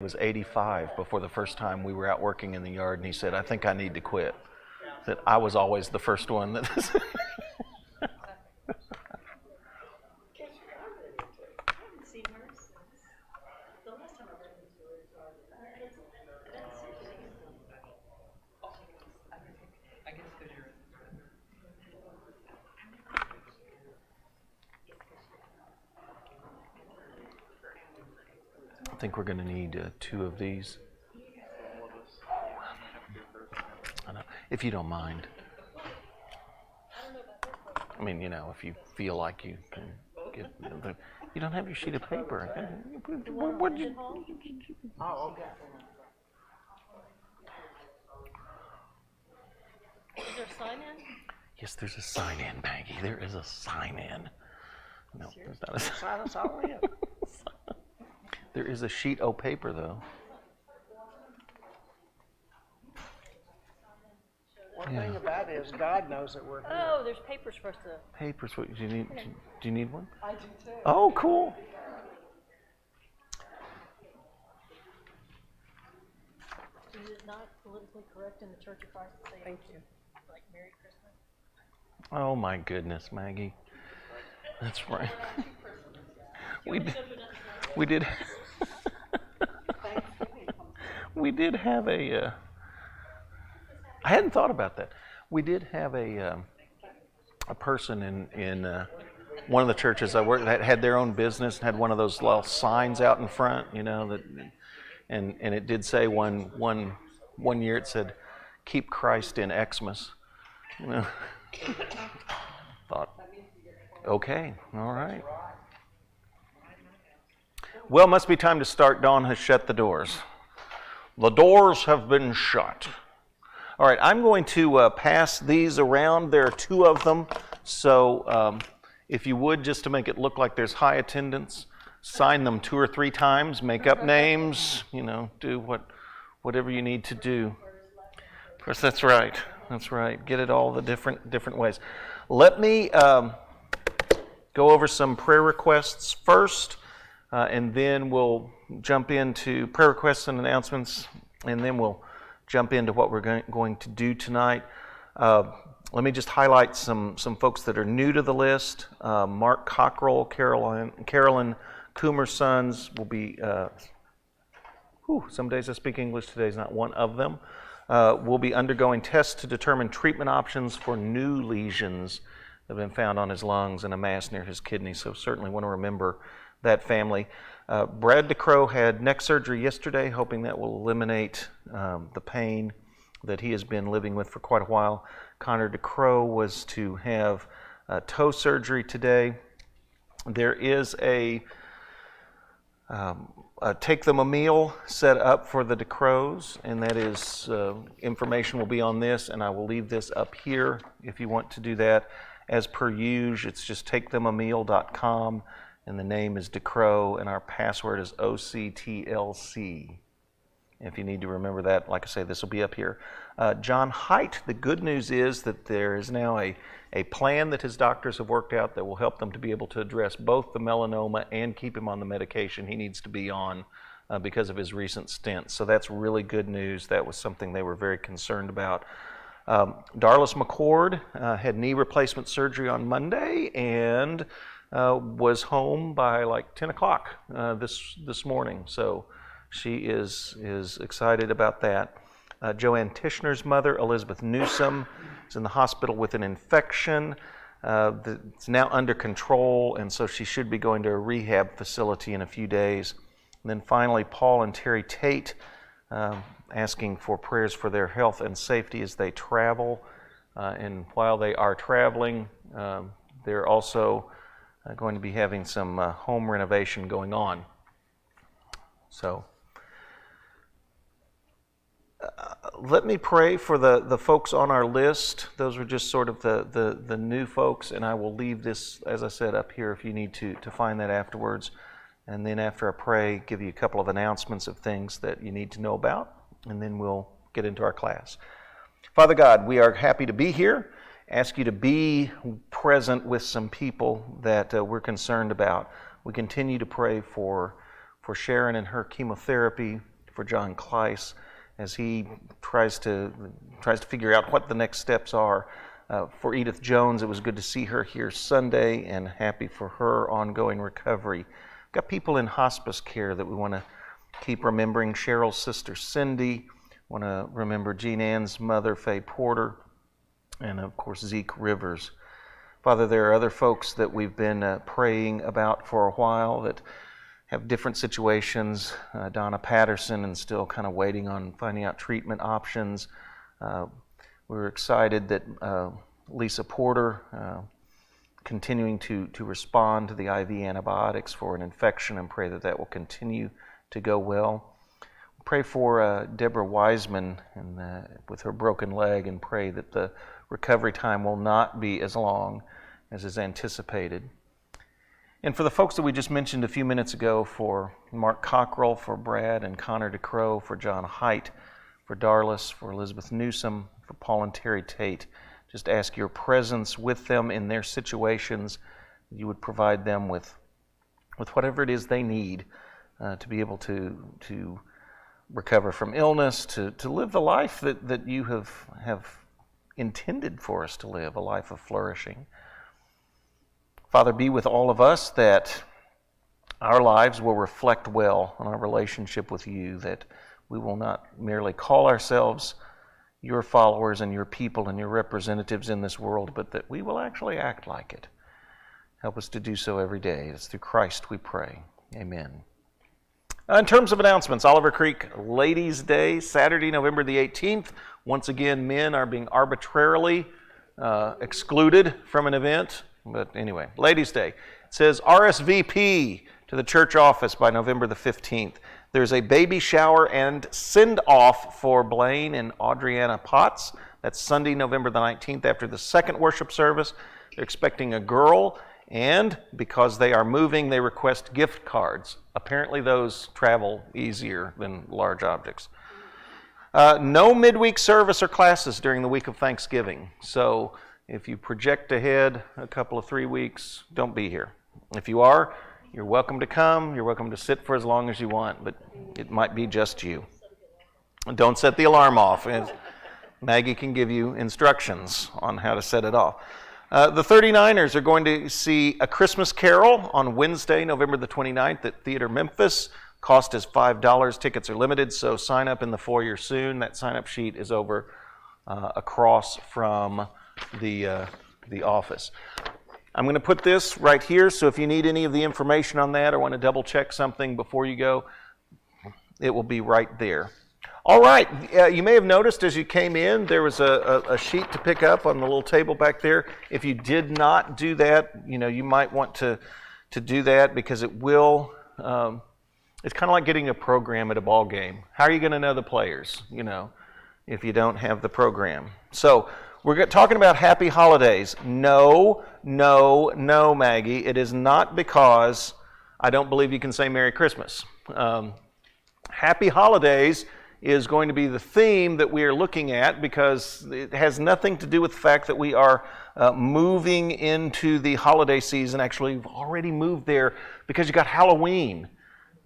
was 85 before the first time we were out working in the yard, and he said, "I think I need to quit." That I was always the first one that I think we're going to need two of these. I know, if you don't mind. I mean, if you feel like you can get, you don't have your sheet of paper. What did you? Oh, okay. Is there a sign in? Yes, there's a sign in, Maggie. There is a sign in. No, there's not a Sign us all in. There is a sheet of paper, though. One thing about it is God knows that we're here. Oh, there's papers for us to. Papers. What do you need? Do you need one? I do too. Oh, cool. Is it not politically correct in the Church of Christ to say, Thank you. like, Merry Christmas? Oh my goodness, Maggie. That's right. We did. We did have a. I hadn't thought about that. We did have a person in one of the churches I worked that had their own business and had one of those little signs out in front, that, and it did say one year it said, "Keep Christ in Xmas." Thought, okay, all right. Well, it must be time to start. Dawn has shut the doors. The doors have been shut. All right, I'm going to pass these around. There are two of them. So if you would, just to make it look like there's high attendance, sign them 2 or 3 times, make up names, do whatever you need to do. Of course, that's right. That's right. Get it all the different ways. Let me go over some prayer requests first. And then we'll jump into prayer requests and announcements, and then we'll jump into what we're going to do tonight. Let me just highlight some folks that are new to the list. Mark Cockrell, Carolyn Coomer's sons will be, some days I speak English, today's not one of them, will be undergoing tests to determine treatment options for new lesions that have been found on his lungs and a mass near his kidney, so certainly want to remember that family. Brad DeCrow had neck surgery yesterday, hoping that will eliminate the pain that he has been living with for quite a while. Connor DeCrow was to have toe surgery today. There is a Take Them a Meal set up for the DeCrows, and that is, information will be on this, and I will leave this up here if you want to do that. As per usual, it's just takethemameal.com. And the name is DeCrow, and our password is OCTLC. If you need to remember that, like I say, this will be up here. John Height, the good news is that there is now a plan that his doctors have worked out that will help them to be able to address both the melanoma and keep him on the medication he needs to be on because of his recent stent. So that's really good news. That was something they were very concerned about. Darlis McCord had knee replacement surgery on Monday, and was home by like 10 o'clock this morning, so she is excited about that. Joanne Tishner's mother, Elizabeth Newsom, is in the hospital with an infection. It's now under control, and so she should be going to a rehab facility in a few days. And then finally, Paul and Terry Tate asking for prayers for their health and safety as they travel. And while they are traveling, they're also going to be having some home renovation going on. So let me pray for the folks on our list. Those were just sort of the new folks, and I will leave this, as I said, up here if you need to find that afterwards. And then after I pray, give you a couple of announcements of things that you need to know about, and then we'll get into our class. Father God, we are happy to be here. Ask you to be present with some people that we're concerned about. We continue to pray for for Sharon and her chemotherapy, for John Kleiss as he tries to figure out what the next steps are. For Edith Jones, it was good to see her here Sunday, and happy for her ongoing recovery. We've got people in hospice care that we want to keep remembering. Cheryl's sister Cindy, want to remember Jean Ann's mother Faye Porter, and of course Zeke Rivers. Father, there are other folks that we've been praying about for a while that have different situations. Donna Patterson, and still kind of waiting on finding out treatment options. We're excited that Lisa Porter continuing to respond to the IV antibiotics for an infection, and pray that that will continue to go well. Pray for Deborah Wiseman with her broken leg, and pray that the recovery time will not be as long as is anticipated. And for the folks that we just mentioned a few minutes ago, for Mark Cockrell, for Brad and Connor DeCrow, for John Height, for Darlis, for Elizabeth Newsom, for Paul and Terry Tate, just ask your presence with them in their situations. You would provide them with whatever it is they need to be able to recover from illness, to live the life that you have intended for us to live, a life of flourishing. Father, be with all of us, that our lives will reflect well on our relationship with you, that we will not merely call ourselves your followers and your people and your representatives in this world, but that we will actually act like it. Help us to do so every day. It's through Christ we pray. Amen. In terms of announcements, Oliver Creek Ladies' Day, Saturday, November the 18th. Once again, men are being arbitrarily excluded from an event. But anyway, Ladies' Day. It says RSVP to the church office by November the 15th. There's a baby shower and send-off for Blaine and Adriana Potts. That's Sunday, November the 19th, after the second worship service. They're expecting a girl, and because they are moving, they request gift cards. Apparently those travel easier than large objects. No midweek service or classes during the week of Thanksgiving. So if you project ahead a couple of 3 weeks, don't be here. If you are, you're welcome to come. You're welcome to sit for as long as you want, but it might be just you. Don't set the alarm off. Maggie can give you instructions on how to set it off. The 39ers are going to see A Christmas Carol on Wednesday, November the 29th at Theater Memphis. Cost is $5. Tickets are limited, so sign up in the foyer soon. That sign-up sheet is over across from the office. I'm going to put this right here, so if you need any of the information on that or want to double check something before you go, it will be right there. All right, you may have noticed as you came in, there was a sheet to pick up on the little table back there. If you did not do that, you might want to do that, because it will, it's kind of like getting a program at a ball game. How are you going to know the players, if you don't have the program? So we're talking about happy holidays. No, Maggie. It is not because I don't believe you can say Merry Christmas. Happy holidays is going to be the theme that we are looking at, because it has nothing to do with the fact that we are moving into the holiday season. Actually, we've already moved there, because you got Halloween,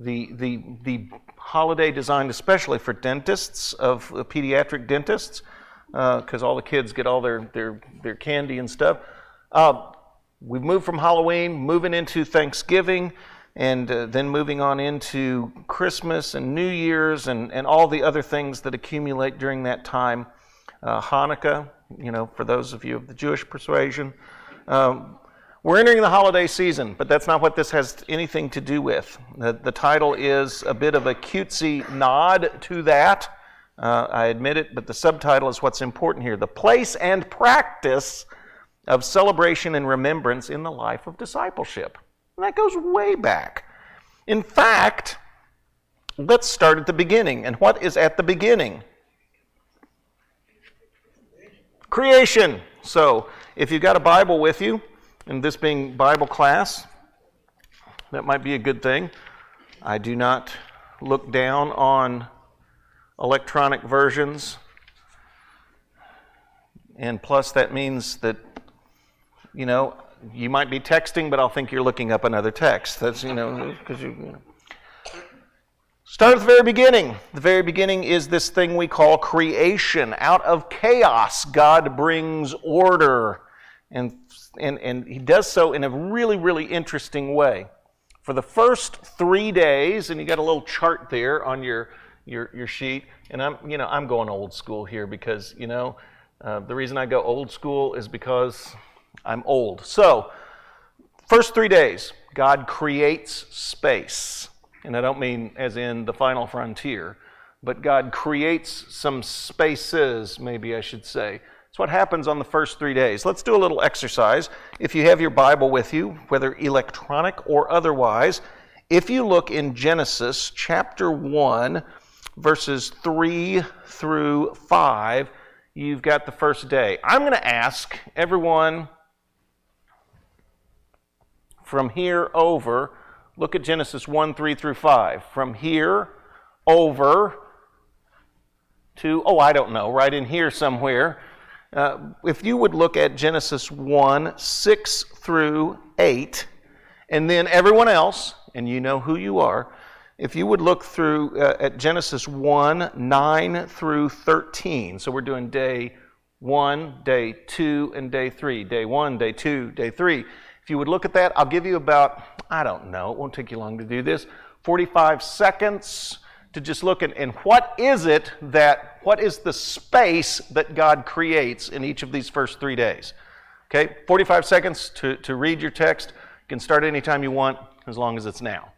the holiday designed especially for dentists, of pediatric dentists, because all the kids get all their candy and stuff. We've moved from Halloween, moving into Thanksgiving, and then moving on into Christmas and New Year's and all the other things that accumulate during that time. Hanukkah, for those of you of the Jewish persuasion. We're entering the holiday season, but that's not what this has anything to do with. The title is a bit of a cutesy nod to that. I admit it, but the subtitle is what's important here. The place and practice of celebration and remembrance in the life of discipleship. And that goes way back. In fact, let's start at the beginning. And what is at the beginning? Creation. So, if you've got a Bible with you, and this being Bible class, that might be a good thing. I do not look down on electronic versions. And plus, that means that, you might be texting, but I'll think you're looking up another text. That's, because Start at the very beginning. The very beginning is this thing we call creation. Out of chaos, God brings order. And he does so in a really, really interesting way. For the first 3 days, and you got a little chart there on your sheet, and I'm going old school here because, the reason I go old school is because I'm old. So, first 3 days, God creates space. And I don't mean as in the final frontier, but God creates some spaces, maybe I should say. It's what happens on the first 3 days. Let's do a little exercise. If you have your Bible with you, whether electronic or otherwise, if you look in Genesis chapter 1, verses 3 through 5, you've got the first day. I'm going to ask everyone from here over, look at Genesis 1, 3 through 5. From here over to, I don't know, right in here somewhere. If you would look at Genesis 1, 6 through 8, and then everyone else, and you know who you are, if you would look through at Genesis 1, 9 through 13. So we're doing day 1, day 2, and day 3. Day 1, day 2, day 3. If you would look at that, I'll give you about, I don't know, it won't take you long to do this, 45 seconds to just look at, and what is the space that God creates in each of these first 3 days? Okay, 45 seconds to read your text. You can start anytime you want, as long as it's now.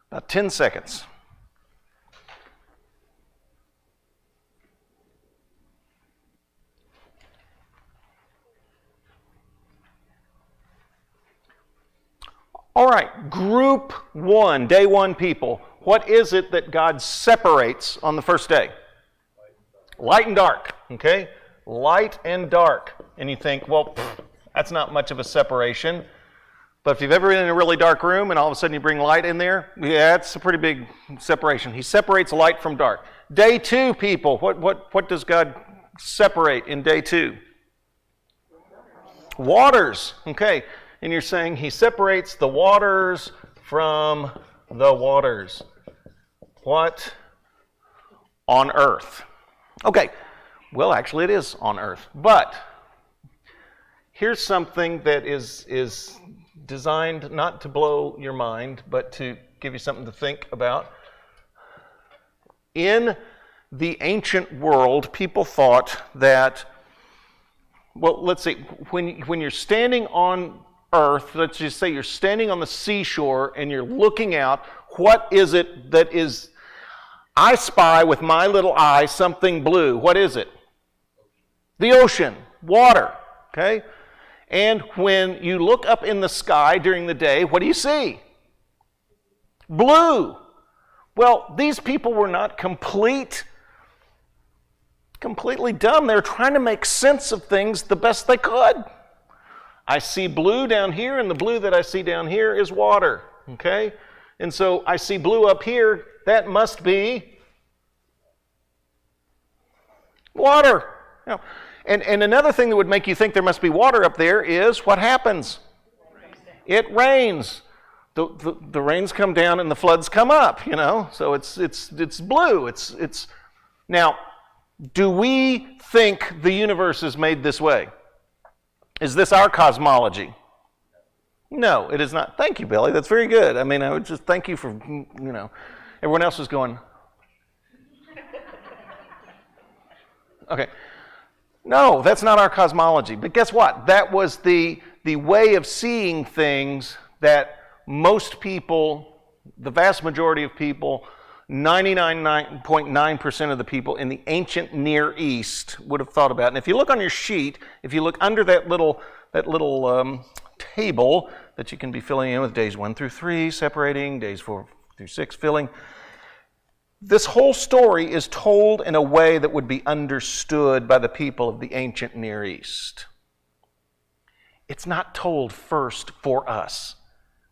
About 10 seconds. All right, group 1, day 1 people. What is it that God separates on the first day? Light and dark, okay? Light and dark. And you think, well, that's not much of a separation. But if you've ever been in a really dark room and all of a sudden you bring light in there, yeah, it's a pretty big separation. He separates light from dark. Day 2, people, what does God separate in day 2? Waters, okay. And you're saying he separates the waters from the waters. What? On earth. Okay, well, actually it is on earth. But here's something that is designed not to blow your mind, but to give you something to think about. In the ancient world, people thought that, well, let's see, when you're standing on earth, let's just say you're standing on the seashore and you're looking out, what is it that is, I spy with my little eye something blue. What is it? The ocean, water, okay? And when you look up in the sky during the day, what do you see? Blue. Well, these people were not completely dumb. They were trying to make sense of things the best they could. I see blue down here, and the blue that I see down here is water, okay? And so I see blue up here, that must be water. You know, and another thing that would make you think there must be water up there is what happens? It rains. The rains come down and the floods come up, you know. So it's blue. It's now, do we think the universe is made this way? Is this our cosmology? No, it is not. Thank you, Billy. That's very good. I mean, I would just thank you for, you know. Everyone else was going, okay. No, that's not our cosmology. But guess what? That was the way of seeing things that most people, the vast majority of people, 99.9% of the people in the ancient Near East would have thought about. And if you look on your sheet, if you look under that little table, that you can be filling in with days 1 through 3, separating, days 4 through 6, filling. This whole story is told in a way that would be understood by the people of the ancient Near East. It's not told first for us.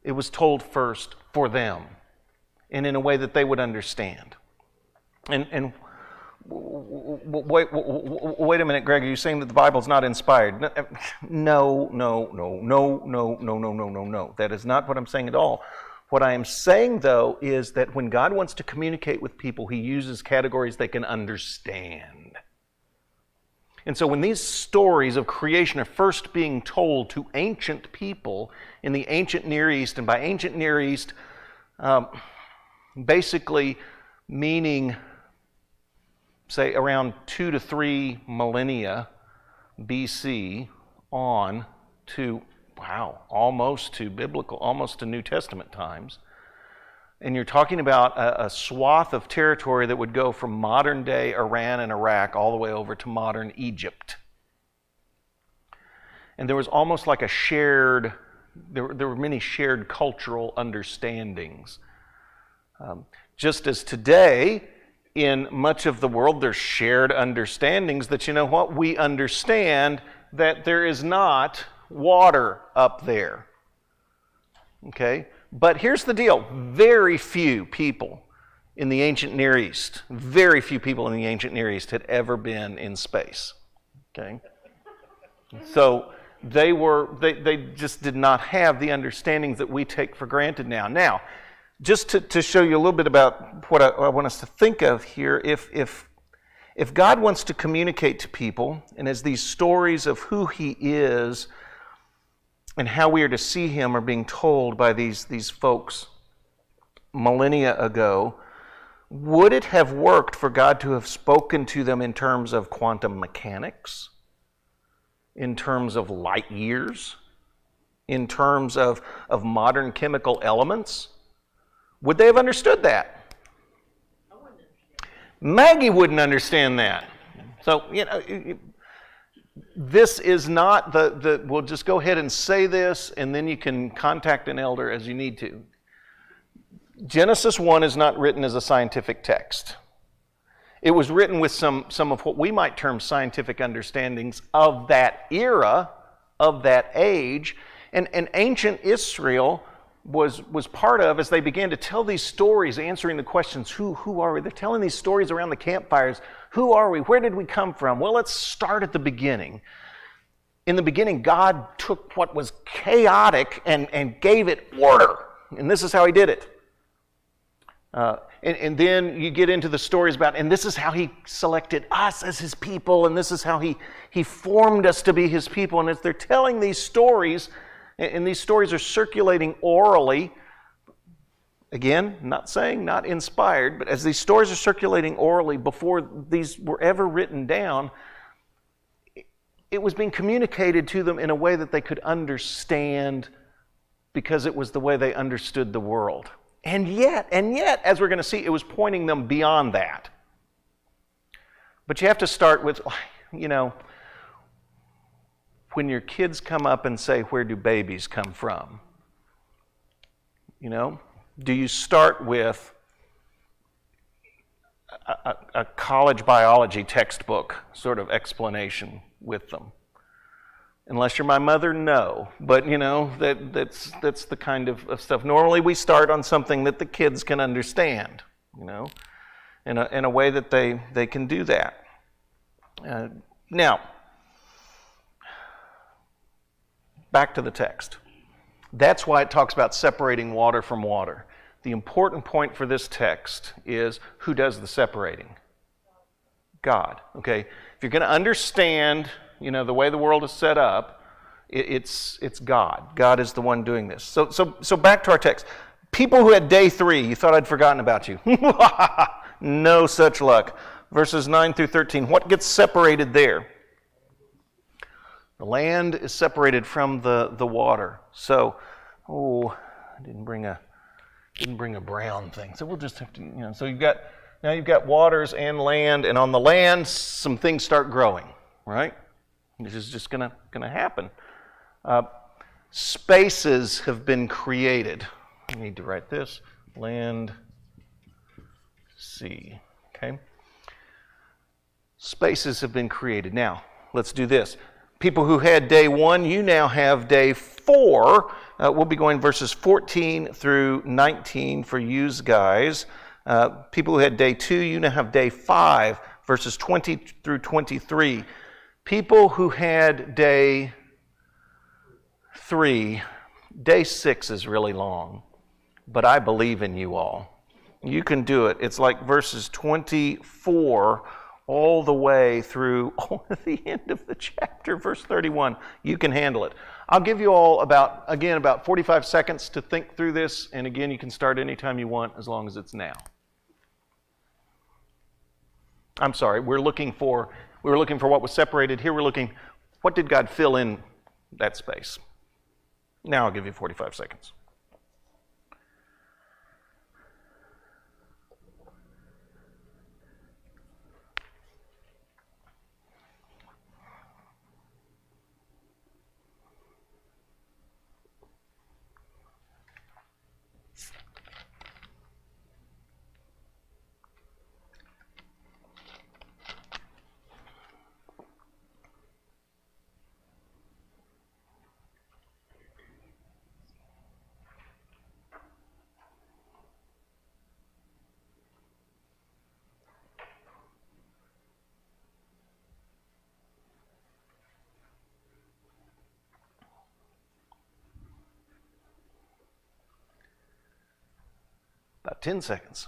It was told first for them, and in a way that they would understand. And wait a minute, Greg, are you saying that the Bible's not inspired? No. That is not what I'm saying at all. What I am saying, though, is that when God wants to communicate with people, He uses categories they can understand. And so when these stories of creation are first being told to ancient people in the ancient Near East, and by ancient Near East, basically meaning, say, around 2 to 3 millennia BC on to, almost to biblical, almost to New Testament times. And you're talking about a swath of territory that would go from modern-day Iran and Iraq all the way over to modern Egypt. And there was almost like a shared, there were many shared cultural understandings. Just as today, in much of the world, there's shared understandings that, you know what, we understand that there is not water up there. Okay? But here's the deal. Very few people in the ancient Near East, very few people in the ancient Near East had ever been in space. Okay? So they just did not have the understandings that we take for granted now. Now, just to show you a little bit about what I want us to think of here, if God wants to communicate to people, and as these stories of who He is and how we are to see Him are being told by these folks millennia ago, would it have worked for God to have spoken to them in terms of quantum mechanics, in terms of light years, in terms of modern chemical elements? Would they have understood that? I wouldn't understand. Maggie wouldn't understand that. So, this is not we'll just go ahead and say this, and then you can contact an elder as you need to. Genesis 1 is not written as a scientific text. It was written with some of what we might term scientific understandings of that era, of that age, and ancient Israel was part of, as they began to tell these stories, answering the questions, who are we? They're telling these stories around the campfires. Who are we? Where did we come from? Well, let's start at the beginning. In the beginning, God took what was chaotic and gave it order. And this is how He did it. And then you get into the stories about, and this is how He selected us as His people, and this is how He formed us to be His people. And as they're telling these stories, and these stories are circulating orally, again, not saying not inspired, but as these stories are circulating orally before these were ever written down, it was being communicated to them in a way that they could understand because it was the way they understood the world. And yet, as we're going to see, it was pointing them beyond that. But you have to start with, when your kids come up and say, where do babies come from? Do you start with a college biology textbook sort of explanation with them? Unless you're my mother, no. But, that's the kind of stuff. Normally we start on something that the kids can understand, in a way that they can do that. Now, back to the text. That's why it talks about separating water from water. The important point for this text is who does the separating? God. Okay? If you're going to understand, the way the world is set up, it's God. God is the one doing this. So back to our text. People who had day 3, you thought I'd forgotten about you. No such luck. Verses 9 through 13. What gets separated there? The land is separated from the water. So, I didn't bring a brown thing. So we'll just have to, so you've got waters and land, and on the land some things start growing, right? This is just gonna happen. spaces have been created. I need to write this. Land, sea. Okay? Spaces have been created. Now, let's do this. People who had day 1, you now have day 4. We'll be going verses 14 through 19 for you guys. People who had day 2, you now have day 5, verses 20 through 23. People who had day 3, day 6 is really long, but I believe in you all. You can do it. It's like verses 24 all the way through the end of the chapter, verse 31. You can handle it. I'll give you all about 45 seconds to think through this, and again, you can start anytime you want as long as it's now. I'm sorry, we were looking for what was separated. Here we're looking, what did God fill in that space? Now I'll give you 45 seconds. About 10 seconds.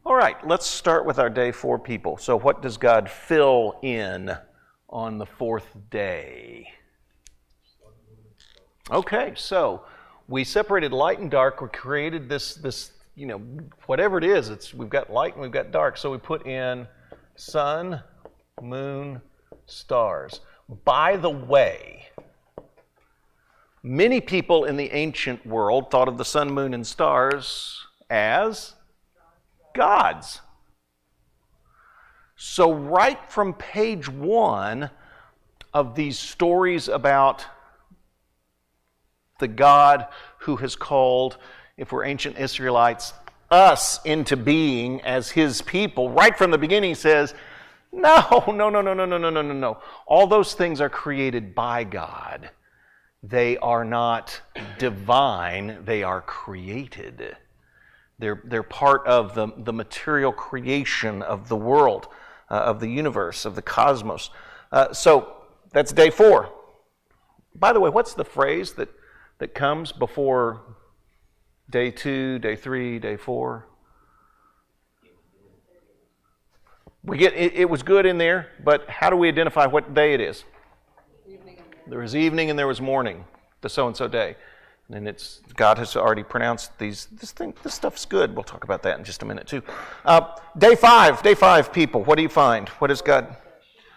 All right, let's start with our day 4 people. So what does God fill in on the 4th day? Okay, so we separated light and dark. We created this whatever it is, we've got light and we've got dark. So we put in sun, moon, stars. By the way, many people in the ancient world thought of the sun, moon, and stars as gods. So right from page 1 of these stories about the God who has called, if we're ancient Israelites, us into being as his people, right from the beginning he says, no. All those things are created by God. They are not divine, they are created. They're part of the material creation of the world, of the universe, of the cosmos. So that's day 4. By the way, what's the phrase that comes before day 2, day 3, day 4? We get it was good in there, but how do we identify what day it is? There was evening and there was morning, the so-and-so day. And God has already pronounced this stuff's good. We'll talk about that in just a minute too. Day 5 people, what do you find? What is God?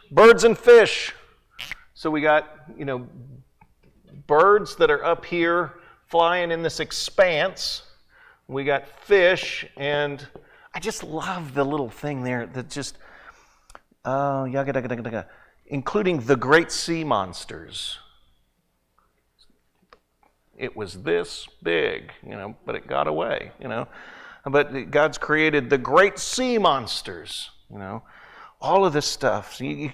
Birds and fish. So we got, birds that are up here flying in this expanse. We got fish, and I just love the little thing there that just, including the great sea monsters. It was this big, but it got away, But God's created the great sea monsters, all of this stuff. So you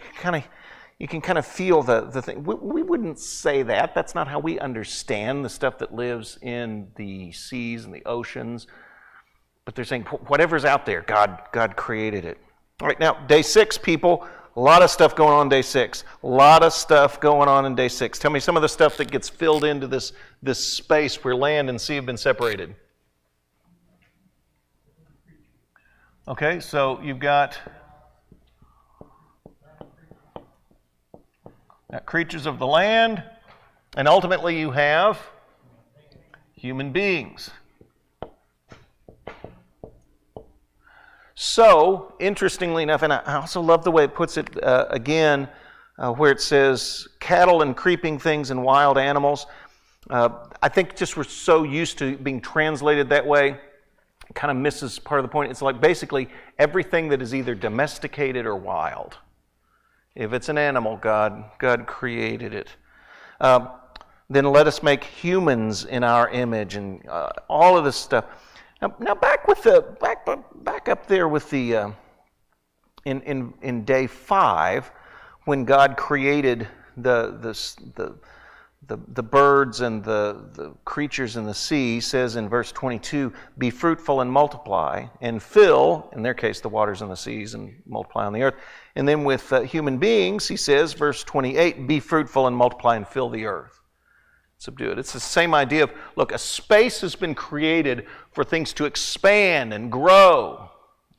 can kind of feel the thing. We wouldn't say that. That's not how we understand the stuff that lives in the seas and the oceans. But they're saying whatever's out there, God created it. All right, now, day 6, people. A lot of stuff going on day 6. A lot of stuff going on in day 6. Tell me some of the stuff that gets filled into this space where land and sea have been separated. Okay, so you've got creatures of the land, and ultimately you have human beings. So, interestingly enough, and I also love the way it puts it again, where it says cattle and creeping things and wild animals. I think just we're so used to being translated that way. kind of misses part of the point. It's like basically everything that is either domesticated or wild. If it's an animal, God created it. Then let us make humans in our image, and all of this stuff. Now back up there with the in day 5, when God created the birds and the creatures in the sea, says in verse 22, be fruitful and multiply and fill, in their case, the waters and the seas, and multiply on the earth. And then with human beings, he says, verse 28, be fruitful and multiply and fill the earth. Subdue it. It's the same idea of, look, a space has been created for things to expand and grow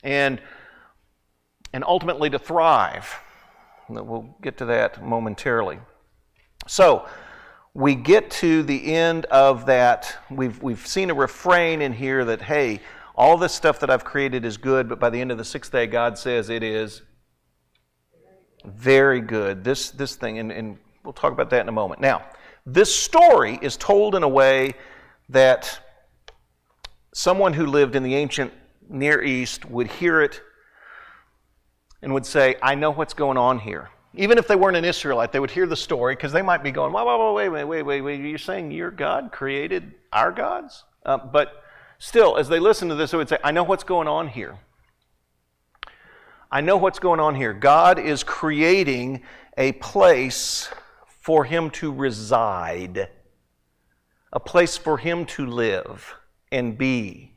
and ultimately to thrive. We'll get to that momentarily. So, we get to the end of that. We've seen a refrain in here that, hey, all this stuff that I've created is good, but by the end of the 6th day, God says it is very good. This thing, and we'll talk about that in a moment. Now, this story is told in a way that someone who lived in the ancient Near East would hear it and would say, I know what's going on here. Even if they weren't an Israelite, they would hear the story because they might be going, wait, you're saying your God created our gods? But still, as they listen to this, they would say, I know what's going on here. I know what's going on here. God is creating a place for him to reside, a place for him to live and be.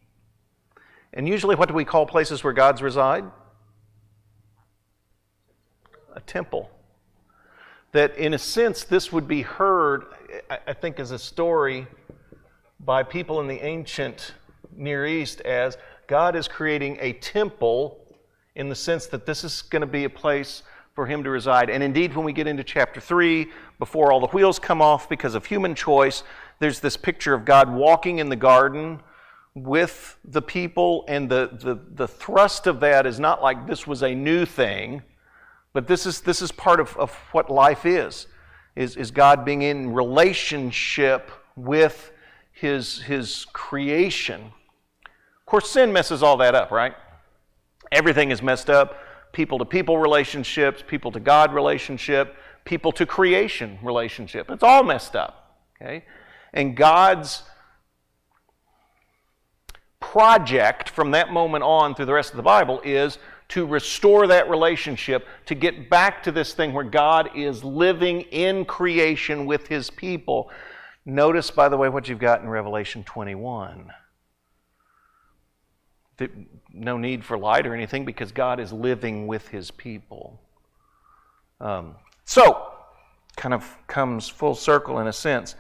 And usually what do we call places where gods reside? A temple. That in a sense this would be heard, I think, as a story by people in the ancient Near East as God is creating a temple in the sense that this is going to be a place for him to reside. And indeed, when we get into chapter 3, before all the wheels come off because of human choice, there's this picture of God walking in the garden with the people, and the thrust of that is not like this was a new thing, but this is part of what life is God being in relationship with his creation. Of course, sin messes all that up, right? Everything is messed up. People-to-people relationships, people-to-God relationship, people-to-creation relationship. It's all messed up, okay? And God's project from that moment on through the rest of the Bible is to restore that relationship, to get back to this thing where God is living in creation with his people. Notice, by the way, what you've got in Revelation 21. No need for light or anything because God is living with his people. So, kind of comes full circle in a sense.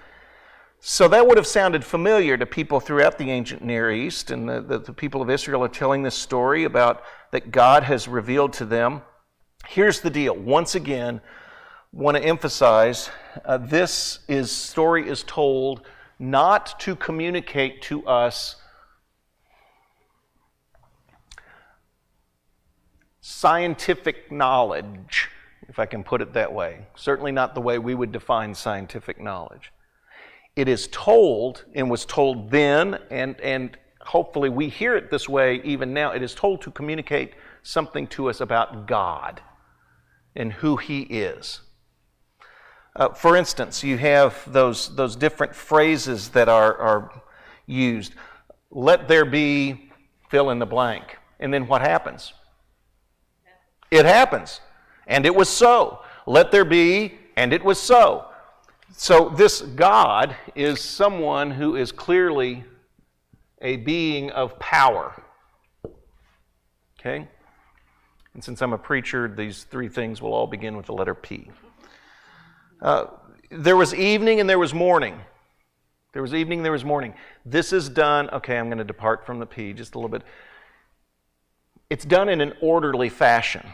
So that would have sounded familiar to people throughout the ancient Near East, and the people of Israel are telling this story about that God has revealed to them. Here's the deal. Once again, want to emphasize this story is told not to communicate to us scientific knowledge, if I can put it that way. Certainly not the way we would define scientific knowledge. It is told, and was told then, and hopefully we hear it this way even now, it is told to communicate something to us about God and who he is. For instance, you have those different phrases that are used. Let there be, fill in the blank. And then what happens? It happens. And it was so. Let there be, and it was so. So this God is someone who is clearly a being of power. Okay? And since I'm a preacher, these three things will all begin with the letter P. There was evening and there was morning. There was evening and there was morning. This is done, okay, I'm going to depart from the P just a little bit. It's done in an orderly fashion.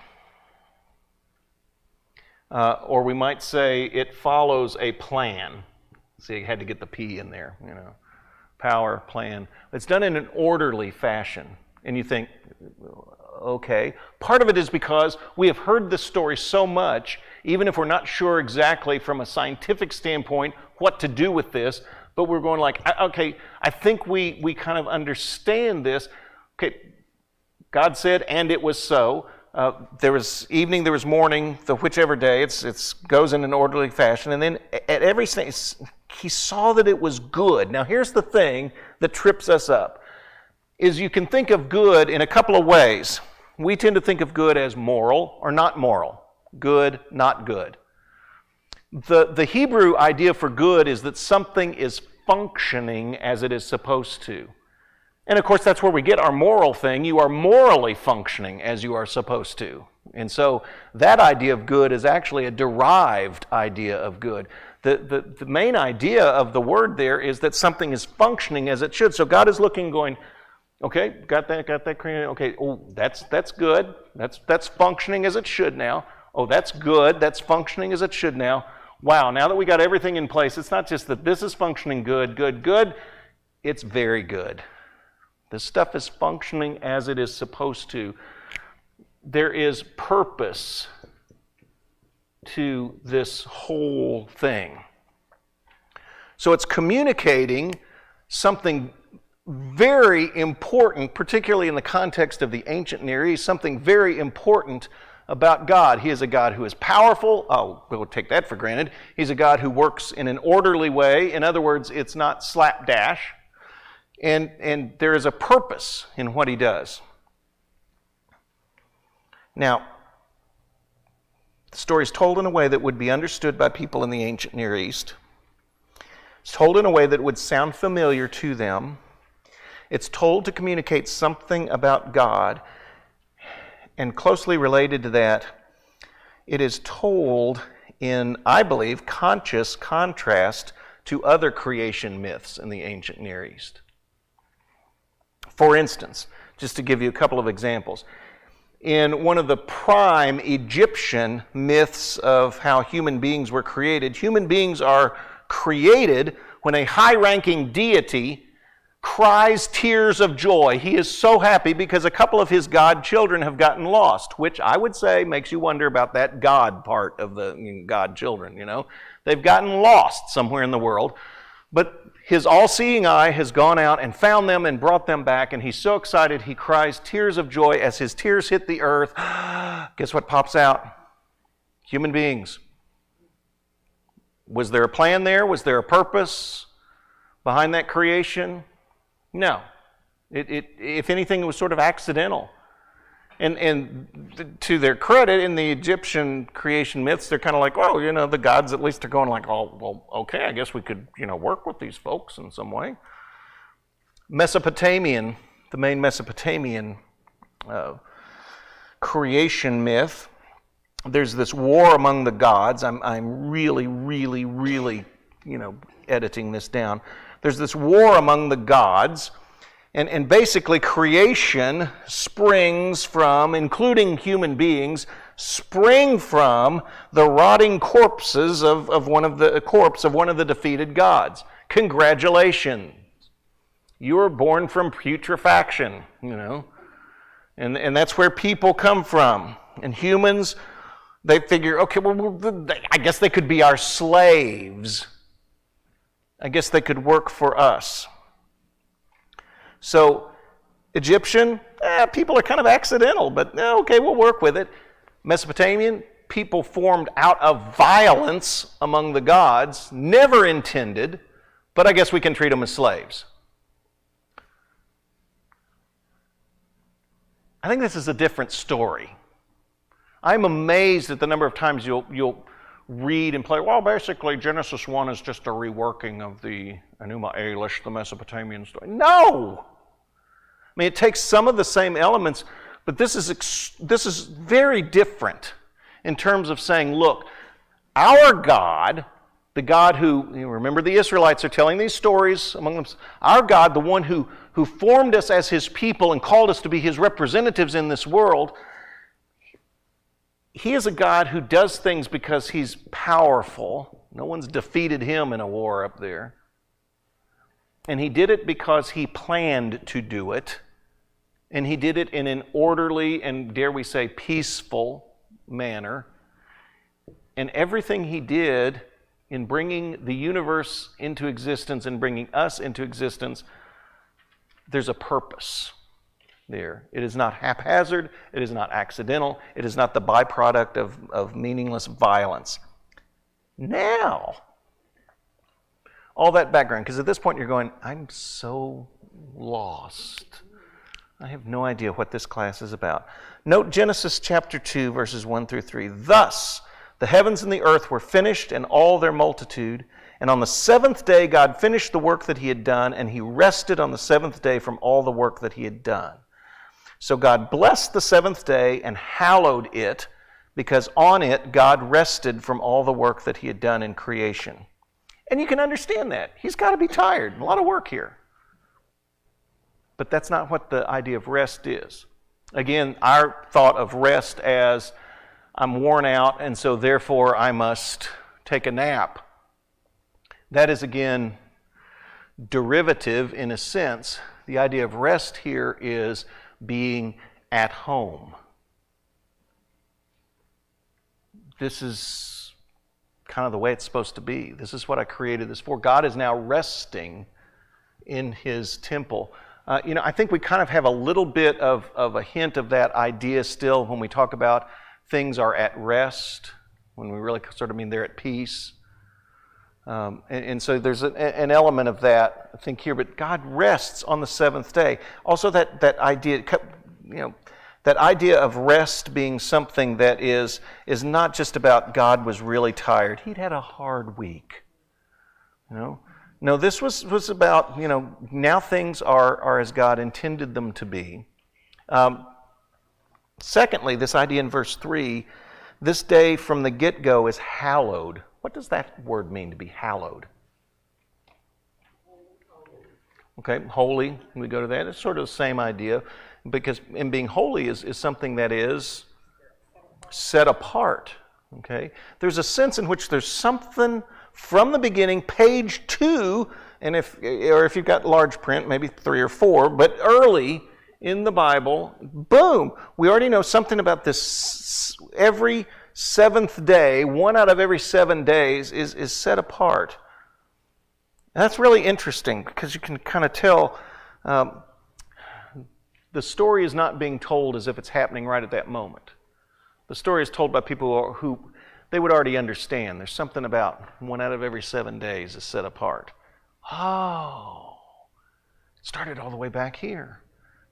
Or we might say it follows a plan. See, I had to get the P in there, Power, plan. It's done in an orderly fashion. And you think, okay. Part of it is because we have heard this story so much, even if we're not sure exactly from a scientific standpoint what to do with this, but we're going like, okay, I think we kind of understand this. Okay, God said, and it was so. There was evening, there was morning, the whichever day. It goes in an orderly fashion. And then at every stage, he saw that it was good. Now here's the thing that trips us up, is you can think of good in a couple of ways. We tend to think of good as moral or not moral. Good, not good. The Hebrew idea for good is that something is functioning as it is supposed to. And of course, that's where we get our moral thing. You are morally functioning as you are supposed to. And so that idea of good is actually a derived idea of good. The main idea of the word there is that something is functioning as it should. So God is looking, going, okay, got that, okay, oh, that's good. That's functioning as it should now. Oh, that's good. That's functioning as it should now. Wow, now that we got everything in place, it's not just that this is functioning good. It's very good. This stuff is functioning as it is supposed to. There is purpose to this whole thing. So it's communicating something very important, particularly in the context of the ancient Near East, something very important about God. He is a God who is powerful. Oh, we'll take that for granted. He's a God who works in an orderly way. In other words, it's not slapdash. And there is a purpose in what he does. Now, the story is told in a way that would be understood by people in the ancient Near East. It's told in a way that would sound familiar to them. It's told to communicate something about God. And closely related to that, it is told in, I believe, conscious contrast to other creation myths in the ancient Near East. For instance, just to give you a couple of examples, in one of the prime Egyptian myths of how human beings were created, human beings are created when a high-ranking deity cries tears of joy. He is so happy because a couple of his god children have gotten lost, which I would say makes you wonder about that God part of the god children, you know. They've gotten lost somewhere in the world, but his all-seeing eye has gone out and found them and brought them back, and he's so excited he cries tears of joy as his tears hit the earth. Guess what pops out? Human beings. Was there a plan there? Was there a purpose behind that creation? No. If anything, it was sort of accidental. And to their credit, in the Egyptian creation myths, they're kind of like, well, you know, the gods at least are going like, oh, well, okay, I guess we could, you know, work with these folks in some way. The main Mesopotamian creation myth, there's this war among the gods. I'm really, you know, editing this down. There's this war among the gods. And basically creation springs from, including human beings, spring from the rotting corpses of one of the defeated gods. Congratulations. You were born from putrefaction, you know. And that's where people come from. And humans, they figure, okay, well, I guess they could be our slaves. I guess they could work for us. So, Egyptian, people are kind of accidental, but okay, we'll work with it. Mesopotamian, people formed out of violence among the gods, never intended, but I guess we can treat them as slaves. I think this is a different story. I'm amazed at the number of times you'll read and play, well, basically Genesis 1 is just a reworking of the Enuma Elish, the Mesopotamian story. No! I mean, it takes some of the same elements, but this is very different in terms of saying, look, our God, the God who, you remember the Israelites are telling these stories among them, our God, the one who formed us as his people and called us to be his representatives in this world, he is a God who does things because he's powerful. No one's defeated him in a war up there. And he did it because he planned to do it. And he did it in an orderly and, dare we say, peaceful manner. And everything he did in bringing the universe into existence and bringing us into existence, there's a purpose. there. It is not haphazard. It is not accidental. It is not the byproduct of meaningless violence. Now, all that background, because at this point you're going, I'm so lost. I have no idea what this class is about. Note Genesis chapter 2, verses 1 through 3. Thus, the heavens and the earth were finished and all their multitude. And on the seventh day, God finished the work that he had done, and he rested on the seventh day from all the work that he had done. So God blessed the seventh day and hallowed it, because on it God rested from all the work that he had done in creation. And you can understand that. He's got to be tired. A lot of work here. But that's not what the idea of rest is. Again, our thought of rest as I'm worn out, and so therefore I must take a nap. That is, again, derivative in a sense. The idea of rest here is being at home. This is kind of the way it's supposed to be. This is what I created this for. God is now resting in his temple. I think we kind of have a little bit of a hint of that idea still when we talk about things are at rest, when we really sort of mean they're at peace. And so there's an element of that, I think, here. But God rests on the seventh day. Also, that idea, that idea of rest being something that is not just about God was really tired. He'd had a hard week. No, this was about, now things are as God intended them to be. Secondly, this idea in verse 3, this day from the get-go is hallowed. What does that word mean, to be hallowed? Okay, holy, we go to that. It's sort of the same idea, because in being holy is something that is set apart. Okay, there's a sense in which there's something from the beginning, page 2, and if you've got large print, maybe 3 or 4, but early in the Bible, boom, we already know something about this. Every seventh day, 1 out of every 7 days is set apart. And that's really interesting, because you can kind of tell the story is not being told as if it's happening right at that moment. The story is told by people who they would already understand. There's something about 1 out of every 7 days is set apart. Oh, it started all the way back here.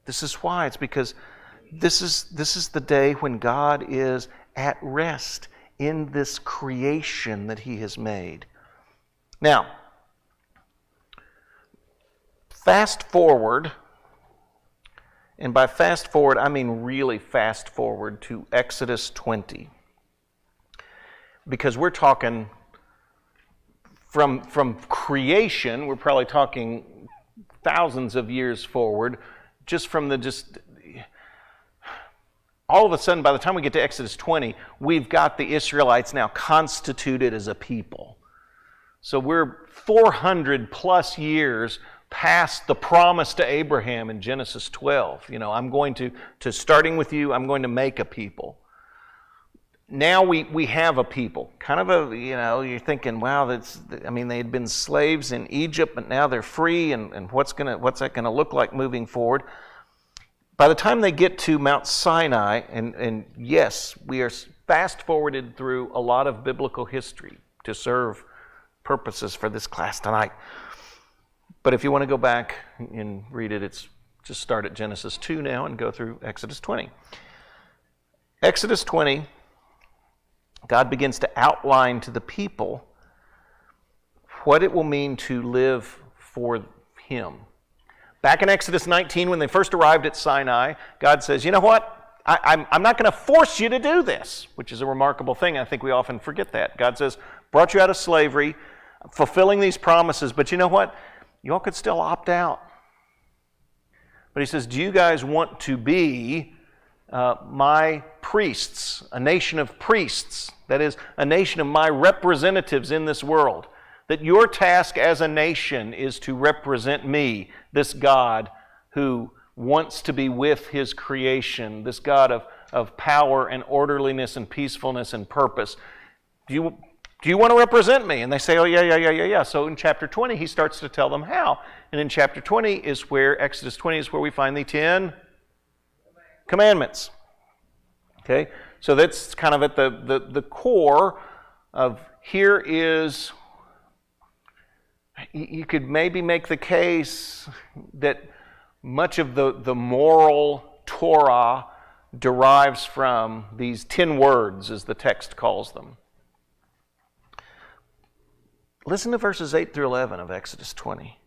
This is why. It's because this is the day when God is at rest in this creation that he has made. Now, fast forward, and by fast forward, I mean really fast forward to Exodus 20. Because we're talking from creation, we're probably talking thousands of years forward, all of a sudden, by the time we get to Exodus 20, we've got the Israelites now constituted as a people. So we're 400 plus years past the promise to Abraham in Genesis 12. I'm going to starting with you, I'm going to make a people. Now we have a people. Kind of you're thinking, wow, they had been slaves in Egypt, but now they're free, and what's that going to look like moving forward? By the time they get to Mount Sinai, and yes, we are fast-forwarded through a lot of biblical history to serve purposes for this class tonight. But if you want to go back and read it, it's just start at Genesis 2 now and go through Exodus 20. Exodus 20, God begins to outline to the people what it will mean to live for him. Back in Exodus 19, when they first arrived at Sinai, God says, you know what? I'm not going to force you to do this, which is a remarkable thing. I think we often forget that. God says, brought you out of slavery, fulfilling these promises, but you know what? You all could still opt out. But he says, do you guys want to be my priests, a nation of priests? That is, a nation of my representatives in this world. That your task as a nation is to represent me, this God who wants to be with his creation, this God of power and orderliness and peacefulness and purpose. Do you want to represent me? And they say, oh, yeah. So in chapter 20, he starts to tell them how. And in chapter 20 is where, Exodus 20 is where we find the 10 commandments. Okay, so that's kind of at the core of here is, you could maybe make the case that much of the moral Torah derives from these 10 words, as the text calls them. Listen to verses 8 through 11 of Exodus 20.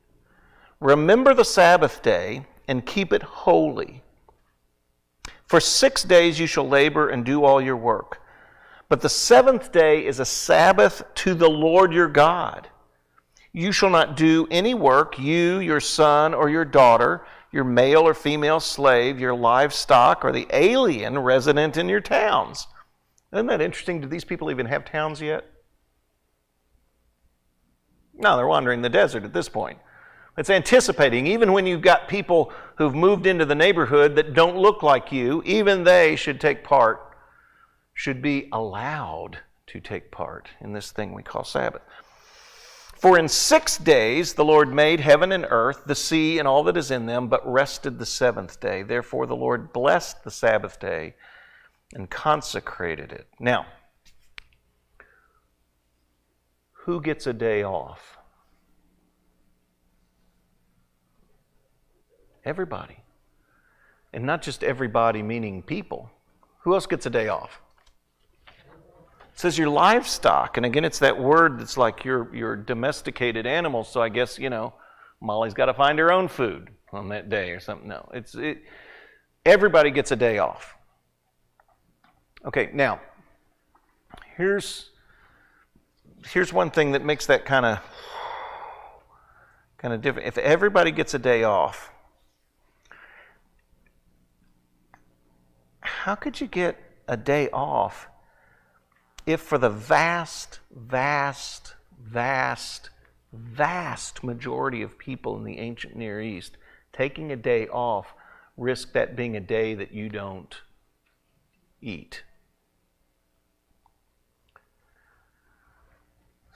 Remember the Sabbath day and keep it holy. For 6 days you shall labor and do all your work. But the seventh day is a Sabbath to the Lord your God. You shall not do any work, you, your son or your daughter, your male or female slave, your livestock, or the alien resident in your towns. Isn't that interesting? Do these people even have towns yet? No, they're wandering the desert at this point. It's anticipating, even when you've got people who've moved into the neighborhood that don't look like you, even they should take part, should be allowed to take part in this thing we call Sabbath. For in 6 days the Lord made heaven and earth, the sea and all that is in them, but rested the seventh day. Therefore the Lord blessed the Sabbath day and consecrated it. Now, who gets a day off? Everybody. And not just everybody meaning people. Who else gets a day off? It says your livestock. And again, it's that word that's like your domesticated animals. So I guess, Molly's got to find her own food on that day or something. No, everybody gets a day off. Okay, now, here's one thing that makes that kind of different. If everybody gets a day off, how could you get a day off if for the vast, vast, vast, vast majority of people in the ancient Near East, taking a day off risked that being a day that you don't eat?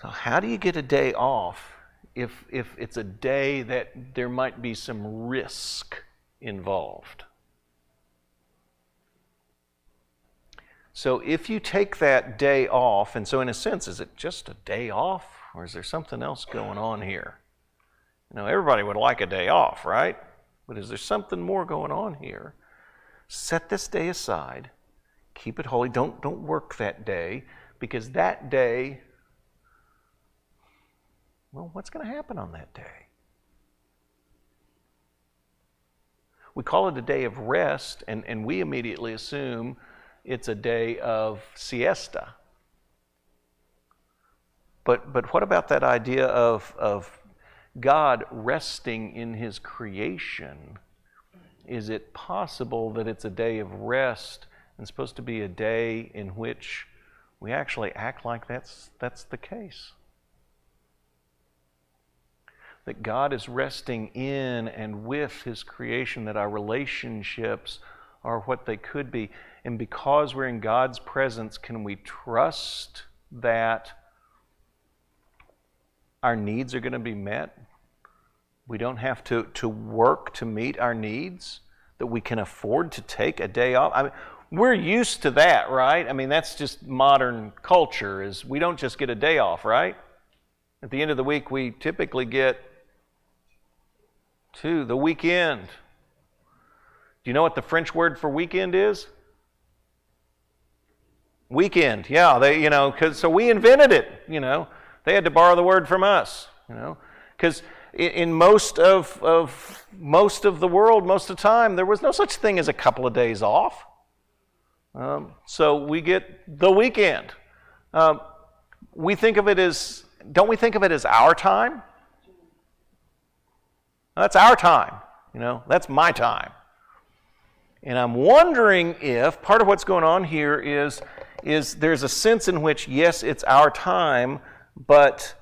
So how do you get a day off if it's a day that there might be some risk involved? So if you take that day off, and so in a sense, is it just a day off, or is there something else going on here? Everybody would like a day off, right? But is there something more going on here? Set this day aside. Keep it holy. Don't work that day, because that day, well, what's going to happen on that day? We call it a day of rest, and we immediately assume it's a day of siesta. But what about that idea of God resting in His creation? Is it possible that it's a day of rest and supposed to be a day in which we actually act like that's the case? That God is resting in and with His creation, that our relationships are what they could be. And because we're in God's presence, can we trust that our needs are going to be met? We don't have to work to meet our needs, that we can afford to take a day off. We're used to that, right? That's just modern culture, is we don't just get a day off, right? At the end of the week, we typically get the weekend. Do you know what the French word for weekend is? Weekend, yeah. So we invented it, They had to borrow the word from us, Because in most of the world, most of the time, there was no such thing as a couple of days off. So we get the weekend. Don't we think of it as our time? That's our time, That's my time. And I'm wondering if part of what's going on here is there's a sense in which, yes, it's our time, but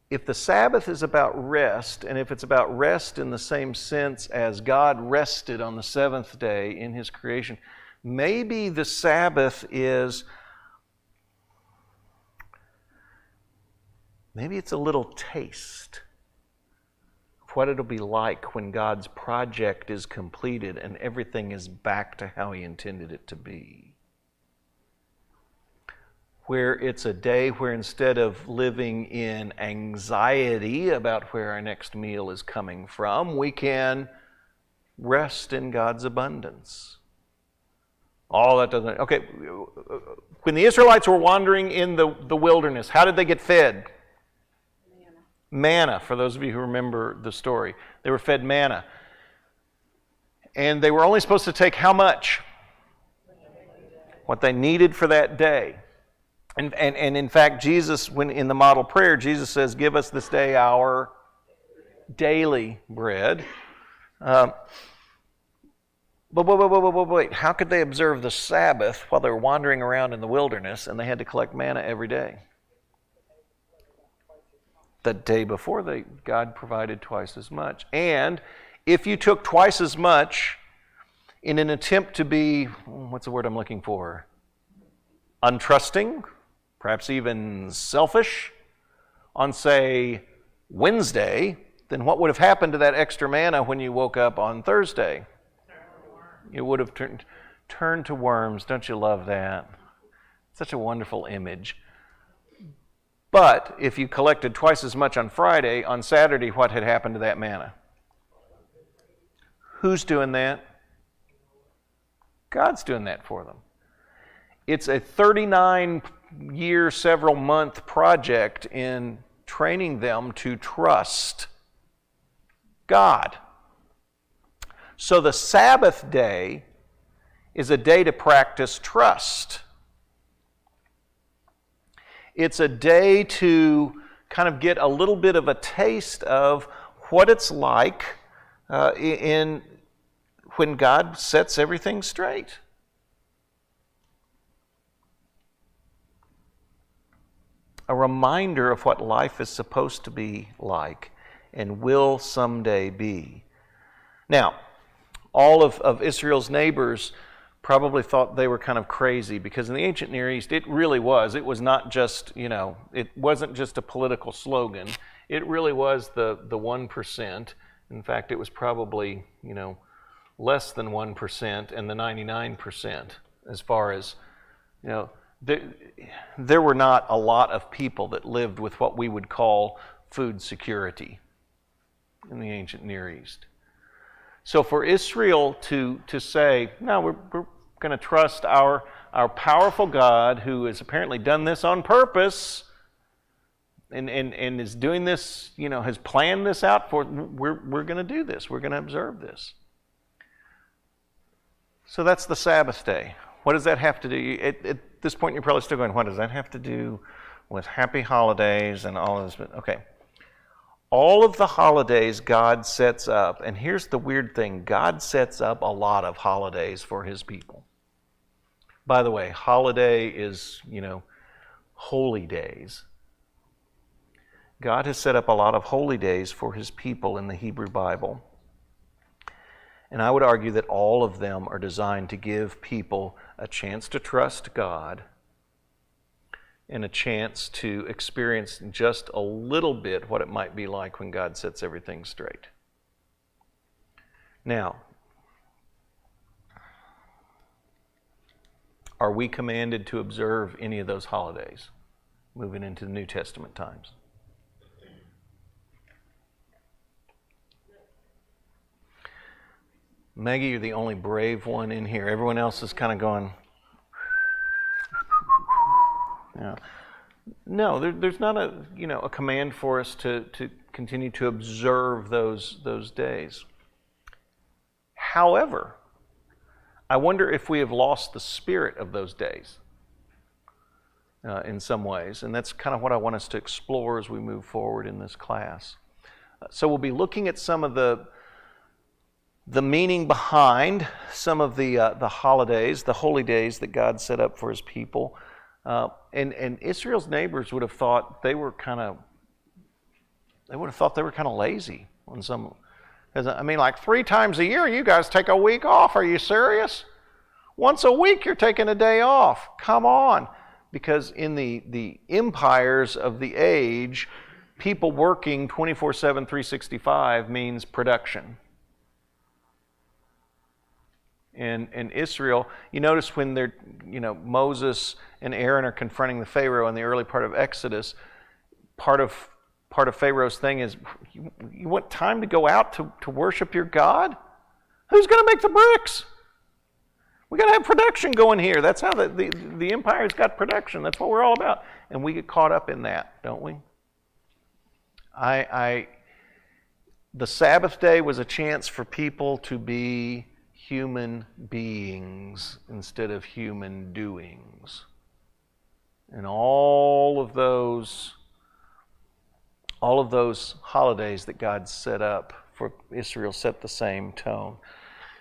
if the Sabbath is about rest, and if it's about rest in the same sense as God rested on the seventh day in His creation, maybe the Sabbath maybe it's a little taste of what it'll be like when God's project is completed and everything is back to how He intended it to be. Where it's a day where instead of living in anxiety about where our next meal is coming from, we can rest in God's abundance. All that doesn't... Okay, when the Israelites were wandering in the wilderness, how did they get fed? Manna, for those of you who remember the story. They were fed manna. And they were only supposed to take how much? What they needed for that day. And in fact, Jesus, when in the model prayer, Jesus says, "Give us this day our daily bread." But wait, how could they observe the Sabbath while they were wandering around in the wilderness and they had to collect manna every day? The day before, God provided twice as much. And if you took twice as much in an attempt to be, what's the word I'm looking for? Untrusting, perhaps even selfish, on, say, Wednesday, then what would have happened to that extra manna when you woke up on Thursday? It would have turned to worms. Don't you love that? Such a wonderful image. But if you collected twice as much on Friday, on Saturday, what had happened to that manna? Who's doing that? God's doing that for them. It's a 39-year, several-month project in training them to trust God. So the Sabbath day is a day to practice trust. It's a day to kind of get a little bit of a taste of what it's like when God sets everything straight. A reminder of what life is supposed to be like and will someday be. Now, all of Israel's neighbors probably thought they were kind of crazy, because in the ancient Near East, it really was. It was not just, it wasn't just a political slogan. It really was the 1%. In fact, it was probably, less than 1% and the 99% as far as, there were not a lot of people that lived with what we would call food security in the ancient Near East. So for Israel to say, no, we're going to trust our powerful God, who has apparently done this on purpose and is doing this, has planned this out for, we're going to do this. We're going to observe this. So that's the Sabbath day. What does that have to do? At this point, you're probably still going, what does that have to do with happy holidays and all of this? Okay. All of the holidays God sets up, and here's the weird thing, God sets up a lot of holidays for His people. By the way, holiday is, holy days. God has set up a lot of holy days for His people in the Hebrew Bible. And I would argue that all of them are designed to give people a chance to trust God and a chance to experience just a little bit what it might be like when God sets everything straight. Now, are we commanded to observe any of those holidays moving into the New Testament times? Maggie, you're the only brave one in here. Everyone else is kind of going... Yeah. No, there's not a command for us to continue to observe those days. However, I wonder if we have lost the spirit of those days in some ways, and that's kind of what I want us to explore as we move forward in this class. So we'll be looking at some of the meaning behind some of the holidays, the holy days that God set up for His people. And Israel's neighbors would have thought they were kind of lazy on some. Like 3 times a year, you guys take a week off. Are you serious? Once a week, you're taking a day off. Come on. Because in the empires of the age, people working 24/7, 365 means production. In Israel, you notice when they're, Moses and Aaron are confronting the Pharaoh in the early part of Exodus, part of Pharaoh's thing is, you want time to go out to worship your God? Who's going to make the bricks? We got to have production going here. That's how the empire's got production. That's what we're all about. And we get caught up in that, don't we? The Sabbath day was a chance for people to be human beings instead of human doings. And all of those holidays that God set up for Israel set the same tone.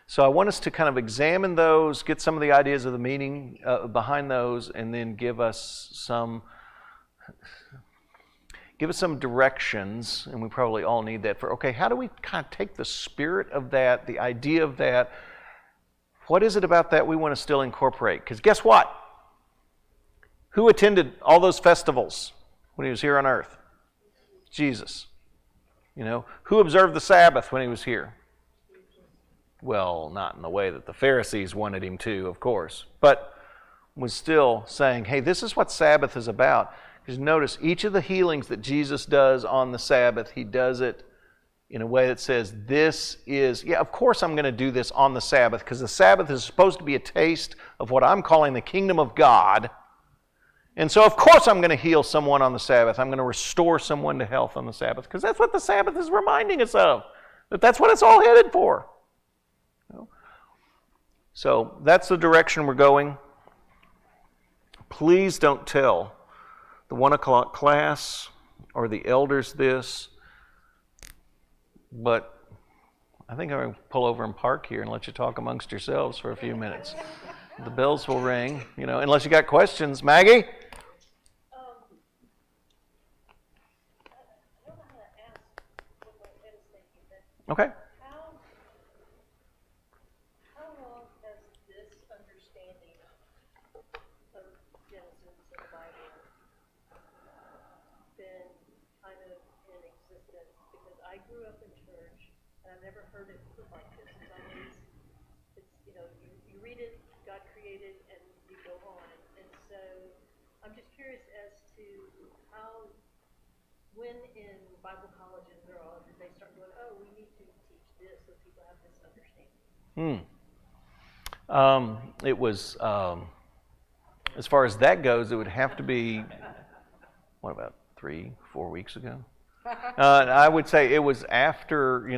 So I want us to kind of examine those, get some of the ideas of the meaning behind those, and then give us some directions, and we probably all need that for, okay, how do we kind of take the spirit of that, the idea of that, what is it about that we want to still incorporate? Because guess what? Who attended all those festivals when he was here on earth? Jesus. Who observed the Sabbath when he was here? Well, not in the way that the Pharisees wanted him to, of course, but was still saying, hey, this is what Sabbath is about. Because notice, each of the healings that Jesus does on the Sabbath, he does it in a way that says, this is, of course I'm going to do this on the Sabbath, because the Sabbath is supposed to be a taste of what I'm calling the kingdom of God. And so, of course, I'm going to heal someone on the Sabbath. I'm going to restore someone to health on the Sabbath, because that's what the Sabbath is reminding us of. That's what it's all headed for. So that's the direction we're going. Please don't tell the 1 o'clock class or the elders this, but I think I'm going to pull over and park here and let you talk amongst yourselves for a few minutes. The bells will ring, unless you got questions. Maggie? I don't know how to ask what my head is thinking, but Okay. how long has this understanding of Genesis and the Bible been kind of in existence? Because I grew up in church and I've never heard it put like this. It's always, you read it, God created, and you go on. And so I'm just curious as to when in Bible colleges or all, did they start going, oh, we need to teach this so people have this understanding? It was, as far as that goes, it would have to be, what, about 3-4 weeks ago? I would say it was after,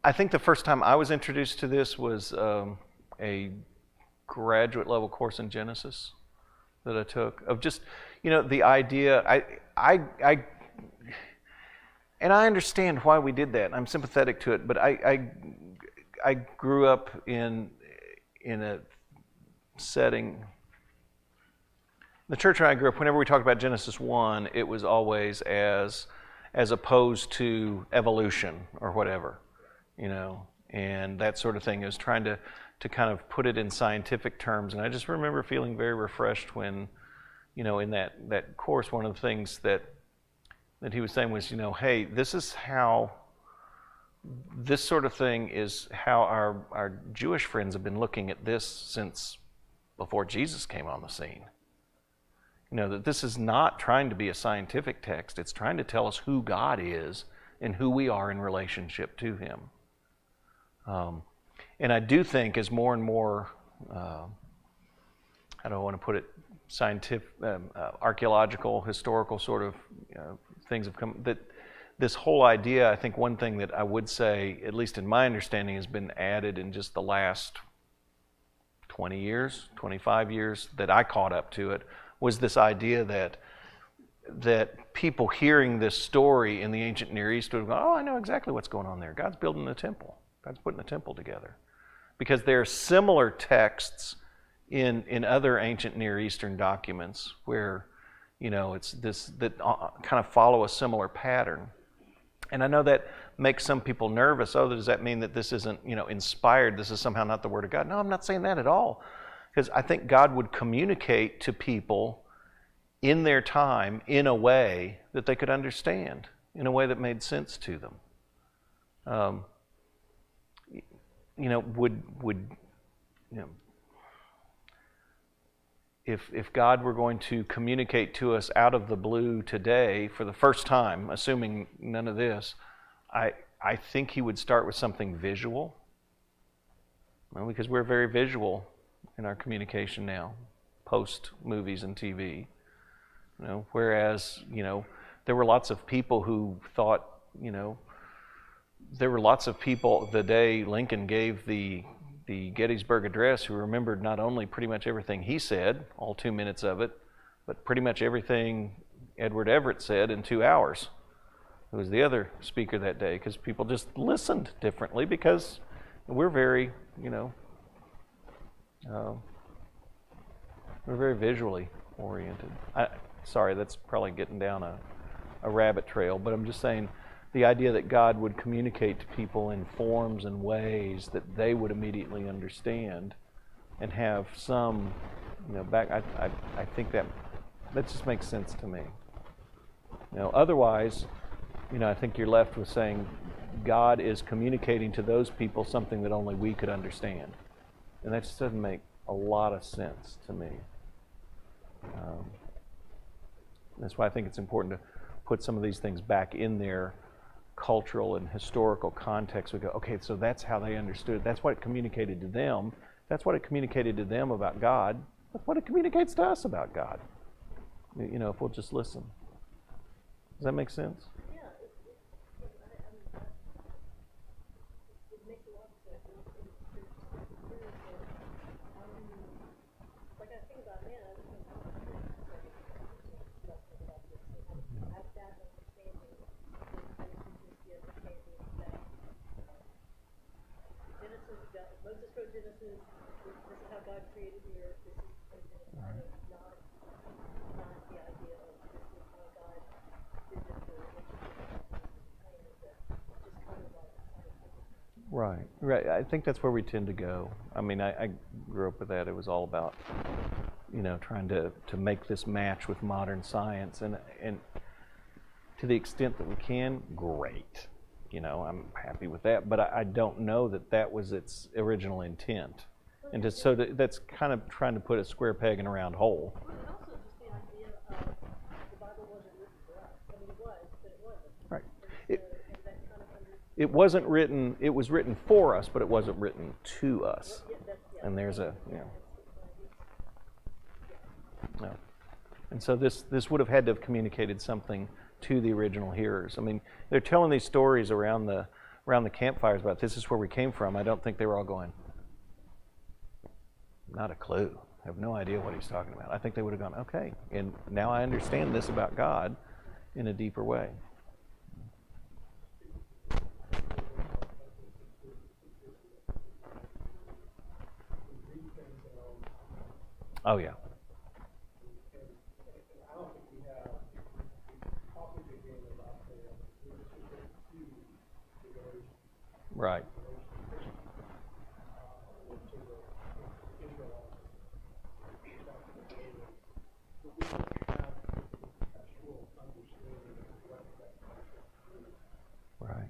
I think the first time I was introduced to this was a graduate level course in Genesis that I took, of just, the idea, and I understand why we did that. I'm sympathetic to it, but I grew up in a setting. The church where I grew up, whenever we talked about Genesis 1, it was always as opposed to evolution or whatever, and that sort of thing. It was trying to kind of put it in scientific terms. And I just remember feeling very refreshed when, in that course, one of the things that he was saying was, hey, this is how, this sort of thing is how our Jewish friends have been looking at this since before Jesus came on the scene. That this is not trying to be a scientific text. It's trying to tell us who God is and who we are in relationship to Him. And I do think as more and more, how do I want to put it, scientific, archaeological, historical sort of things have come, that this whole idea, I think one thing that I would say, at least in my understanding, has been added in just the last 20 years, 25 years that I caught up to it, was this idea that people hearing this story in the ancient Near East would go, oh, I know exactly what's going on there. God's building the temple. God's putting the temple together. Because there are similar texts in other ancient Near Eastern documents where, it's this, that kind of follow a similar pattern. And I know that makes some people nervous. Oh, does that mean that this isn't, inspired? This is somehow not the Word of God? No, I'm not saying that at all. Because I think God would communicate to people in their time in a way that they could understand, in a way that made sense to them. If God were going to communicate to us out of the blue today for the first time, assuming none of this, I think he would start with something visual. Well, because we're very visual in our communication now, post movies and TV. Whereas, there were lots of people who thought, there were lots of people the day Lincoln gave the Gettysburg Address who remembered not only pretty much everything he said, all 2 minutes of it, but pretty much everything Edward Everett said in 2 hours. Who was the other speaker that day, because people just listened differently because we're very, we're very visually oriented. Sorry, that's probably getting down a rabbit trail, but I'm just saying the idea that God would communicate to people in forms and ways that they would immediately understand and have some, I think that just makes sense to me. Otherwise, I think you're left with saying God is communicating to those people something that only we could understand. And that just doesn't make a lot of sense to me. That's why I think it's important to put some of these things back in their cultural and historical context. We go, okay, so that's how they understood. That's what it communicated to them. That's what it communicated to them about God. That's what it communicates to us about God. If we'll just listen. Does that make sense? Moses wrote Genesis. This is how God created the earth. This is kind of not the idea of this is how God did this for just kind of like Right. I think that's where we tend to go. I mean, I grew up with that. It was all about, trying to make this match with modern science, and to the extent that we can, great. I'm happy with that, but I don't know that was its original intent. And that's kind of trying to put a square peg in a round hole. Well, and also just the idea of the Bible wasn't written for us. I mean, it was, but it wasn't. Right. And that kind of It wasn't written, it was written for us, but it wasn't written to us. And there's no. And so this would have had to have communicated something to the original hearers. I mean, they're telling these stories around the campfires about this is where we came from. I don't think they were all going, not a clue. I have no idea what he's talking about. I think they would have gone, okay, and now I understand this about God in a deeper way. Oh, yeah. Right. Right.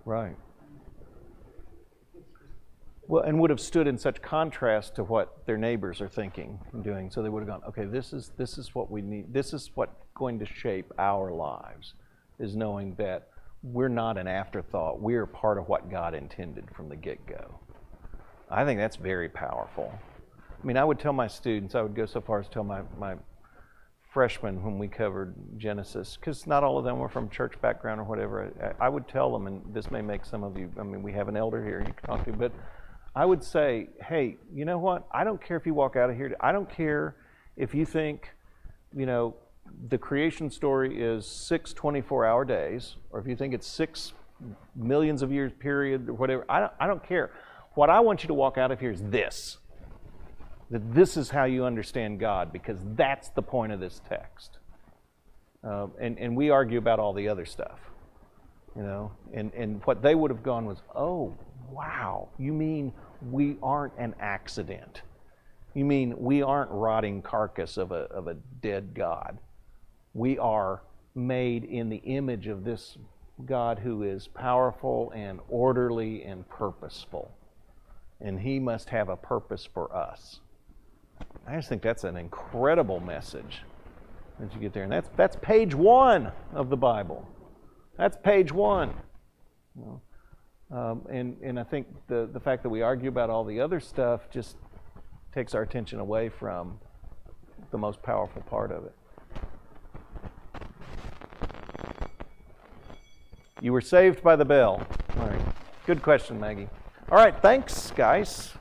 Right. Well, and would have stood in such contrast to what their neighbors are thinking and doing. So they would have gone, okay, this is what we need. This is what's going to shape our lives, is knowing that we're not an afterthought. We're part of what God intended from the get-go. I think that's very powerful. I mean, I would tell my students, I would go so far as to tell my freshmen when we covered Genesis, because not all of them were from church background or whatever. I would tell them, and this may make some of you, I mean, we have an elder here you can talk to, but I would say, hey, you know what? I don't care if you walk out of here. I don't care if you think, the creation story is 6 24-hour days, or if you think it's 6 millions of years period or whatever. I don't care. What I want you to walk out of here is this. That this is how you understand God, because that's the point of this text. And we argue about all the other stuff, and what they would have gone was, oh, wow, you mean we aren't an accident? You mean we aren't rotting carcass of a dead God? We are made in the image of this God who is powerful and orderly and purposeful. And He must have a purpose for us. I just think that's an incredible message as you get there. And that's page 1 of the Bible. That's page 1. You know? And I think the fact that we argue about all the other stuff just takes our attention away from the most powerful part of it. You were saved by the bell. All right. Good question, Maggie. All right, thanks, guys.